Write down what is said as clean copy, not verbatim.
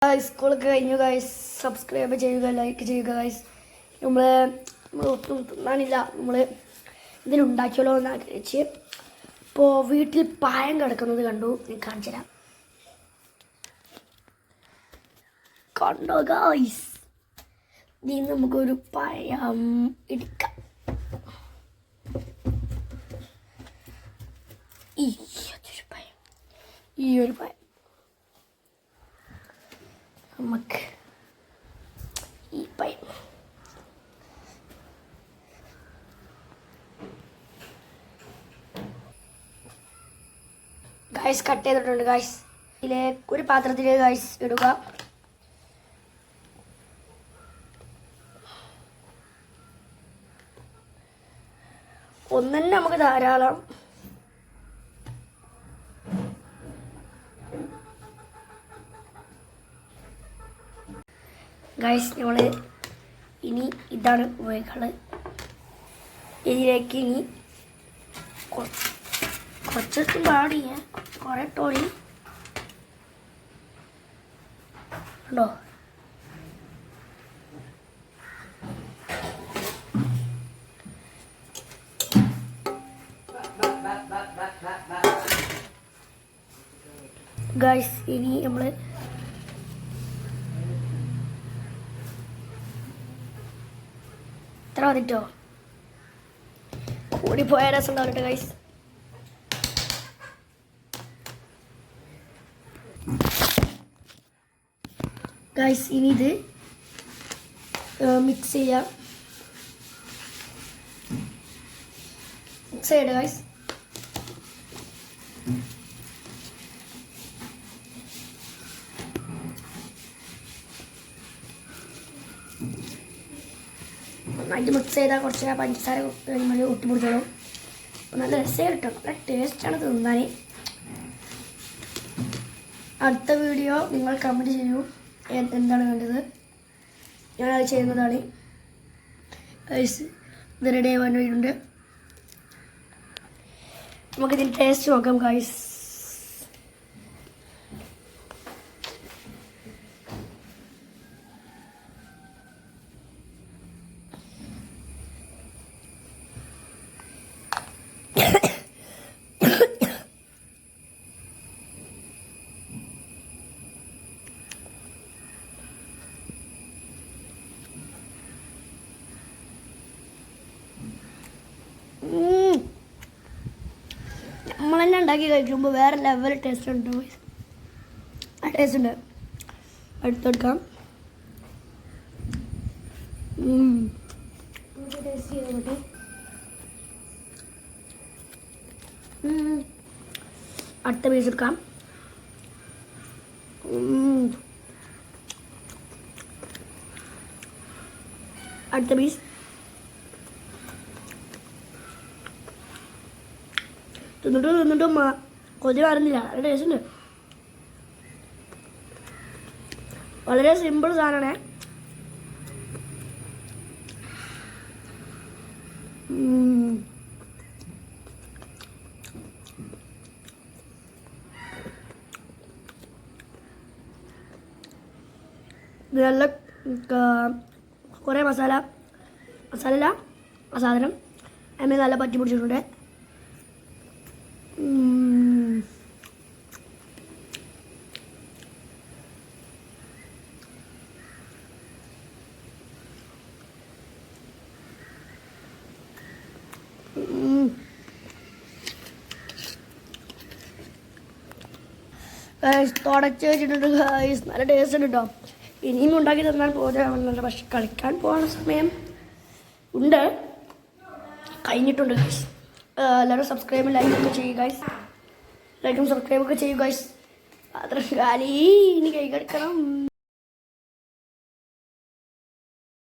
സ്കൂളൊക്കെ കഴിഞ്ഞു guys. Subscribe ചെയ്യുക, ലൈക്ക് ചെയ്യുക ഗൈസ്. നമ്മൾ ഒട്ടും തിന്നാനില്ല, നമ്മൾ ഇതിലുണ്ടാക്കിയല്ലോ എന്ന് ആഗ്രഹിച്ച് ഇപ്പോൾ വീട്ടിൽ പഴം കിടക്കുന്നത് കണ്ടു. ഞാൻ കാണിച്ചു തരാം. കണ്ടോ ഗൈസ്, ഇനി നമുക്കൊരു പഴം ഇടിക്കാം. ഈ ഒരു പഴം നമുക്ക് ഈ പഴം ഗൈസ് കട്ട് ചെയ്തിട്ടുണ്ട് ഗൈസ്. ഇതിലേക്ക് ഒരു പാത്രത്തിലേക്ക് ഗൈസ് ഇടുക. ഒന്നെ നമുക്ക് ധാരാളം. ഗൈസ് നമ്മൾ ഇനി ഇതാണ് ഉപയോഗിക്കുന്നത്. ഇതിലേക്ക് ഇനി കുറച്ചൊക്കെ പാടിയ കുറേ ടോളി ഉണ്ടോ. ഗൈസ് ഇനി നമ്മൾ ഇത്ര മതിട്ടോ, കൂടിപ്പോയ രസം ഉണ്ടാവില്ല ഗൈസ്. ഗൈസ് ഇനി ഇത് മിക്സ് ചെയ്യാം. മിക്സ് ചെയ്യട്ടെ ഗൈസ്. നന്നായിട്ട് മിക്സ് ചെയ്താൽ കുറച്ച് പഞ്ചസാര കഴിയുമ്പോൾ ഒട്ടിപ്പിടിച്ചോളും. നല്ല രസം കിട്ടും, നല്ല ടേസ്റ്റാണ് തിന്നാൻ. അടുത്ത വീഡിയോ നിങ്ങൾ കമൻറ്റ് ചെയ്യൂ എന്താണ് വേണ്ടത്, ഞാനത് ചെയ്യുന്നതാണ്. ഇത് റെഡി ആവാൻ വേണ്ടിയിട്ടുണ്ട്. നമുക്കിതിന് ടേസ്റ്റ് നോക്കാം ഗൈസ്. നമ്മൾ തന്നെ ഉണ്ടാക്കി കഴിക്കുമ്പോൾ വേറെ ലെവൽ ടേസ്റ്റ് ഉണ്ട്. ആ ടേസ്റ്റ് ഉണ്ട്. എടുത്തെടുക്കാം. ടേസ്റ്റ് ചെയ്തോട്ടെ. അടുത്ത പീസ് എടുക്കാം. അടുത്ത പീസ്. തിന്നിട്ടും കൊതി മാറുന്നില്ല. നല്ല ടേസ്റ്റ് ഉണ്ട്. വളരെ സിമ്പിൾ സാധനമാണ്. ഇത് നല്ല കുറേ മസാല അല്ല ആ സാധനം അതിന് നല്ല പറ്റി പിടിച്ചിട്ടുണ്ട്. തുടച്ച് വെച്ചിട്ടുണ്ട് ഗൈസ്. നല്ല ടേസ്റ്റ് ഉണ്ട് കേട്ടോ. ഇനിയും ഉണ്ടാക്കി തന്നാൽ പോരാവുന്നുണ്ട്, പക്ഷെ കളിക്കാൻ പോകുന്ന സമയം ഉണ്ട്, കഴിഞ്ഞിട്ടുണ്ട് ഗൈസ്. എല്ലാവരും സബ്സ്ക്രൈബും ലൈക്കൊക്കെ ചെയ്യുക ഗൈസ്. ലൈക്കും സബ്സ്ക്രൈബൊക്കെ ചെയ്യുക ഗൈസ്. അത്ര കാലി ഇനി കൈ കടിക്കണം.